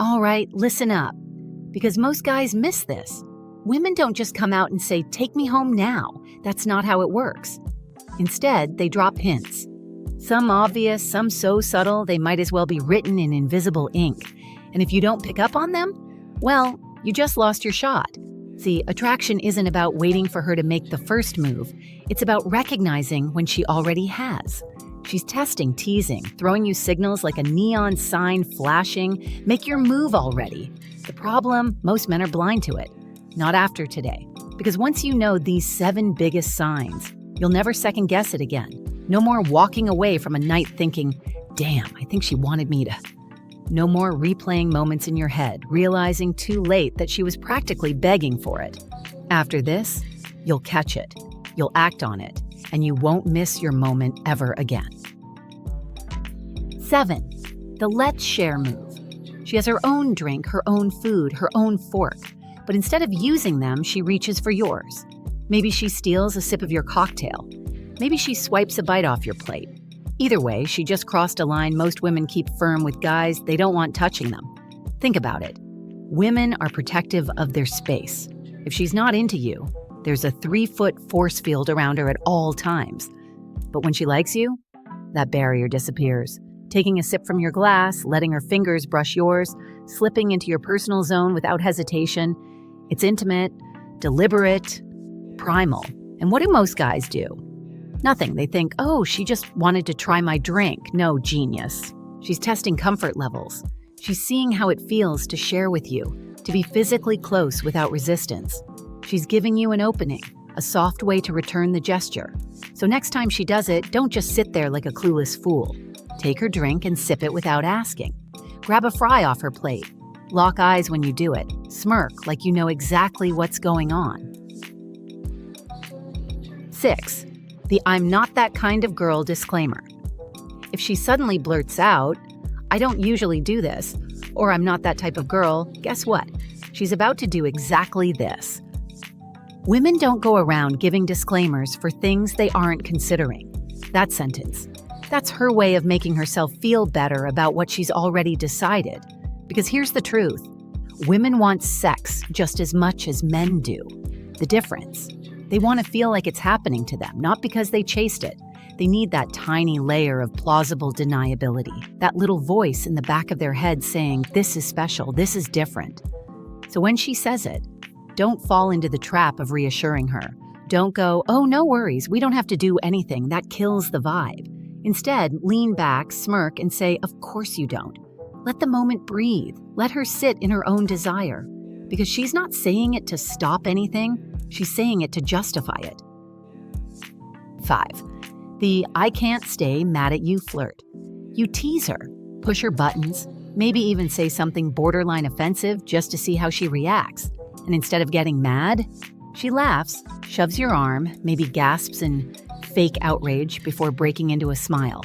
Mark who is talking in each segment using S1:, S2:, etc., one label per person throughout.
S1: All right, listen up, because most guys miss this. Women don't just come out and say, "Take me home now." That's not how it works. Instead, they drop hints. Some obvious, some so subtle they might as well be written in invisible ink. And if you don't pick up on them, well, you just lost your shot. See, attraction isn't about waiting for her to make the first move. It's about recognizing when she already has. She's testing, teasing, throwing you signals like a neon sign flashing. Make your move already. The problem, most men are blind to it. Not after today. Because once you know these 7 biggest signs, you'll never second guess it again. No more walking away from a night thinking, "Damn, I think she wanted me to." No more replaying moments in your head, realizing too late that she was practically begging for it. After this, you'll catch it, you'll act on it, and you won't miss your moment ever again. 7. The let's share move. She has her own drink, her own food, her own fork. But instead of using them, she reaches for yours. Maybe she steals a sip of your cocktail. Maybe she swipes a bite off your plate. Either way, she just crossed a line most women keep firm with guys they don't want touching them. Think about it. Women are protective of their space. If she's not into you, there's a 3-foot force field around her at all times. But when she likes you, that barrier disappears. Taking a sip from your glass, letting her fingers brush yours, slipping into your personal zone without hesitation. It's intimate, deliberate, primal. And what do most guys do? Nothing. They think, "Oh, she just wanted to try my drink." No, genius. She's testing comfort levels. She's seeing how it feels to share with you, to be physically close without resistance. She's giving you an opening, a soft way to return the gesture. So next time she does it, don't just sit there like a clueless fool. Take her drink and sip it without asking. Grab a fry off her plate. Lock eyes when you do it. Smirk like you know exactly what's going on. 6. The "I'm not that kind of girl" disclaimer. If she suddenly blurts out, "I don't usually do this," or "I'm not that type of girl," guess what? She's about to do exactly this. Women don't go around giving disclaimers for things they aren't considering. That sentence. That's her way of making herself feel better about what she's already decided. Because here's the truth. Women want sex just as much as men do. The difference: they want to feel like it's happening to them, not because they chased it. They need that tiny layer of plausible deniability, that little voice in the back of their head saying, "This is special, this is different." So when she says it, don't fall into the trap of reassuring her. Don't go, "Oh, no worries, we don't have to do anything." That kills the vibe. Instead, lean back, smirk, and say, "Of course you don't." Let the moment breathe. Let her sit in her own desire. Because she's not saying it to stop anything, she's saying it to justify it. 5. The "I can't stay mad at you" flirt. You tease her, push her buttons, maybe even say something borderline offensive just to see how she reacts. And instead of getting mad, she laughs, shoves your arm, maybe gasps in fake outrage before breaking into a smile.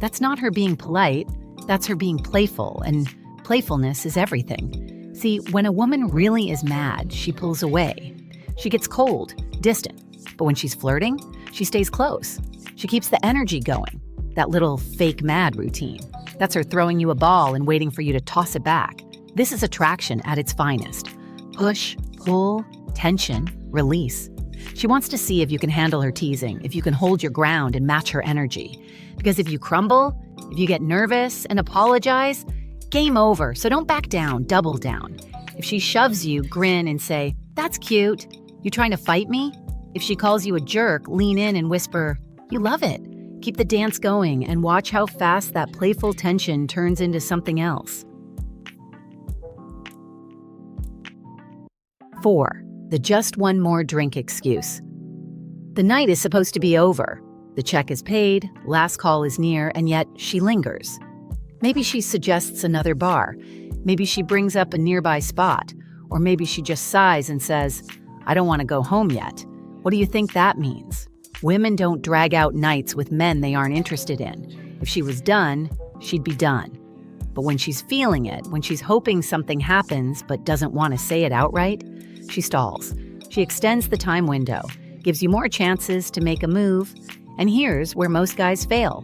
S1: That's not her being polite, that's her being playful, and playfulness is everything. See, when a woman really is mad, she pulls away. She gets cold, distant. But when she's flirting, she stays close. She keeps the energy going, that little fake mad routine. That's her throwing you a ball and waiting for you to toss it back. This is attraction at its finest. Push, pull, tension, release. She wants to see if you can handle her teasing, if you can hold your ground and match her energy. Because if you crumble, if you get nervous and apologize, game over. So don't back down, double down. If she shoves you, grin and say, "That's cute. You trying to fight me?" If she calls you a jerk, lean in and whisper, "You love it." Keep the dance going and watch how fast that playful tension turns into something else. 4. The "just one more drink" excuse. The night is supposed to be over. The check is paid, last call is near, and yet she lingers. Maybe she suggests another bar. Maybe she brings up a nearby spot. Or maybe she just sighs and says, "I don't want to go home yet." What do you think that means? Women don't drag out nights with men they aren't interested in. If she was done, she'd be done. But when she's feeling it, when she's hoping something happens but doesn't want to say it outright, she stalls. She extends the time window, gives you more chances to make a move, and here's where most guys fail.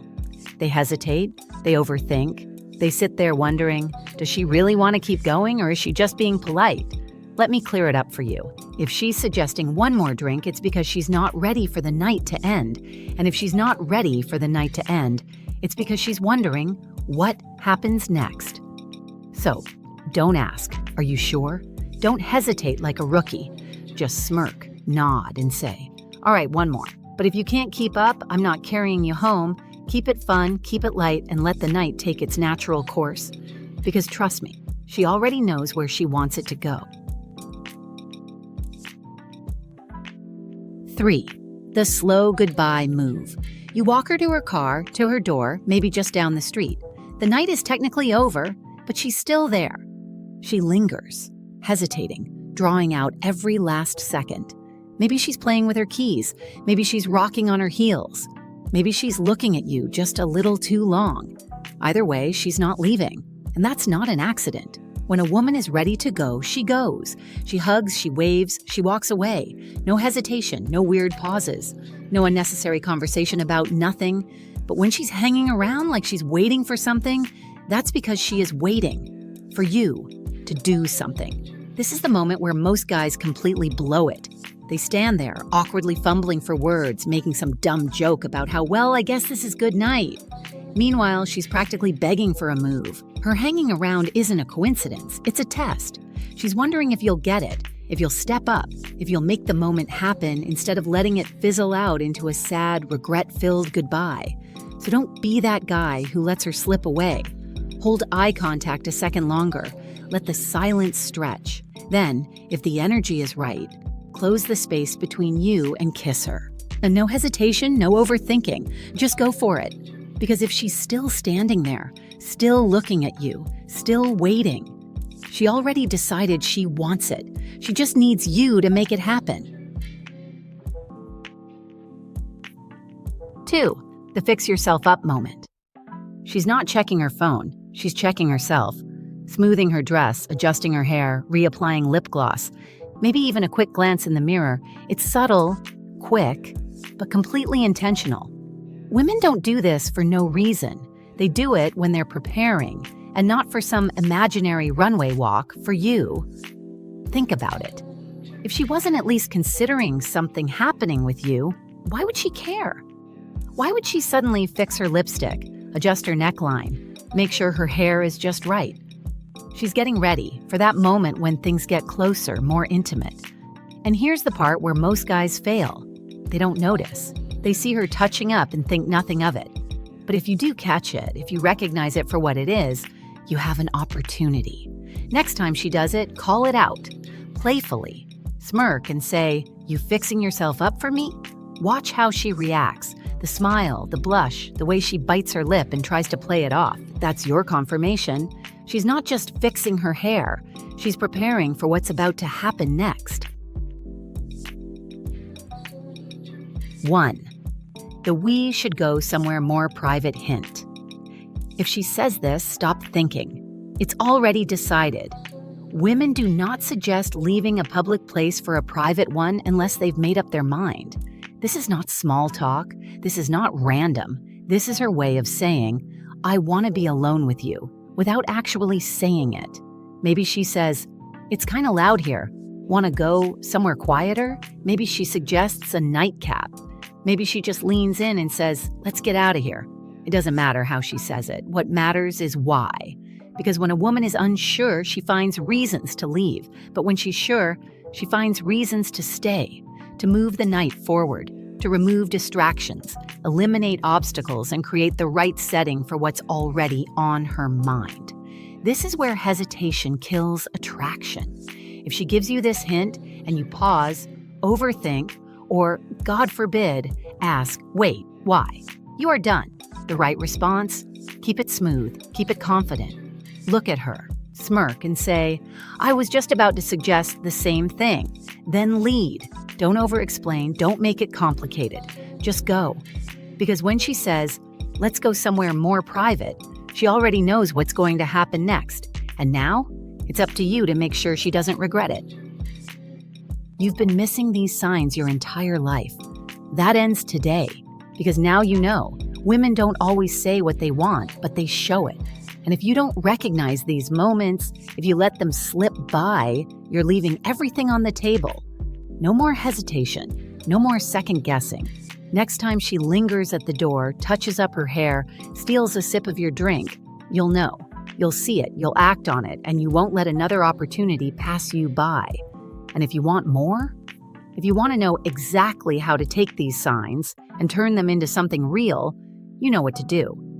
S1: They hesitate, they overthink, They sit there wondering, does she really want to keep going or is she just being polite? Let me clear it up for you. If she's suggesting one more drink, it's because she's not ready for the night to end. And if she's not ready for the night to end, it's because she's wondering what happens next. So, don't ask, are you sure? Don't hesitate like a rookie. Just smirk, nod, and say, all right, one more. But if you can't keep up, I'm not carrying you home. Keep it fun, keep it light, and let the night take its natural course. Because trust me, she already knows where she wants it to go. 3. The slow goodbye move. You walk her to her car, to her door, maybe just down the street. The night is technically over, but she's still there. She lingers, hesitating, drawing out every last second. Maybe she's playing with her keys. Maybe she's rocking on her heels. Maybe she's looking at you just a little too long. Either way, she's not leaving. And that's not an accident. When a woman is ready to go, she goes. She hugs, she waves, she walks away. No hesitation, no weird pauses, no unnecessary conversation about nothing. But when she's hanging around like she's waiting for something, that's because she is waiting for you to do something. This is the moment where most guys completely blow it. They stand there, awkwardly fumbling for words, making some dumb joke about how, well, I guess this is good night. Meanwhile, she's practically begging for a move. Her hanging around isn't a coincidence, it's a test. She's wondering if you'll get it, if you'll step up, if you'll make the moment happen instead of letting it fizzle out into a sad, regret-filled goodbye. So don't be that guy who lets her slip away. Hold eye contact a second longer. Let the silence stretch. Then, if the energy is right, close the space between you and kiss her. And no hesitation, no overthinking. Just go for it. Because if she's still standing there, still looking at you, still waiting, she already decided she wants it. She just needs you to make it happen. 2. The fix yourself up moment. She's not checking her phone. She's checking herself. Smoothing her dress, adjusting her hair, reapplying lip gloss. Maybe even a quick glance in the mirror. It's subtle, quick, but completely intentional. Women don't do this for no reason. They do it when they're preparing, and not for some imaginary runway walk for you. Think about it. If she wasn't at least considering something happening with you, why would she care? Why would she suddenly fix her lipstick, adjust her neckline, make sure her hair is just right? She's getting ready for that moment when things get closer, more intimate. And here's the part where most guys fail. They don't notice. They see her touching up and think nothing of it. But if you do catch it, if you recognize it for what it is, you have an opportunity. Next time she does it, call it out, playfully. Smirk and say, "You fixing yourself up for me?" Watch how she reacts. The smile, the blush, the way she bites her lip and tries to play it off. That's your confirmation. She's not just fixing her hair. She's preparing for what's about to happen next. 1. The "we should go somewhere more private" hint. If she says this, stop thinking. It's already decided. Women do not suggest leaving a public place for a private one unless they've made up their mind. This is not small talk. This is not random. This is her way of saying, "I want to be alone with you," without actually saying it. Maybe she says, "It's kind of loud here. Want to go somewhere quieter?" Maybe she suggests a nightcap. Maybe she just leans in and says, "Let's get out of here." It doesn't matter how she says it. What matters is why. Because when a woman is unsure, she finds reasons to leave. But when she's sure, she finds reasons to stay, to move the night forward, to remove distractions, eliminate obstacles, and create the right setting for what's already on her mind. This is where hesitation kills attraction. If she gives you this hint and you pause, overthink, or, God forbid, ask, "Wait, why?" you are done. The right response? Keep it smooth, keep it confident. Look at her, smirk, and say, "I was just about to suggest the same thing." Then lead. Don't over-explain, don't make it complicated. Just go. Because when she says, "Let's go somewhere more private," she already knows what's going to happen next. And now, it's up to you to make sure she doesn't regret it. You've been missing these signs your entire life. That ends today, because now you know, women don't always say what they want, but they show it. And if you don't recognize these moments, if you let them slip by, you're leaving everything on the table. No more hesitation, no more second guessing. Next time she lingers at the door, touches up her hair, steals a sip of your drink, you'll know. You'll see it, you'll act on it, and you won't let another opportunity pass you by. And if you want more, if you want to know exactly how to take these signs and turn them into something real, you know what to do.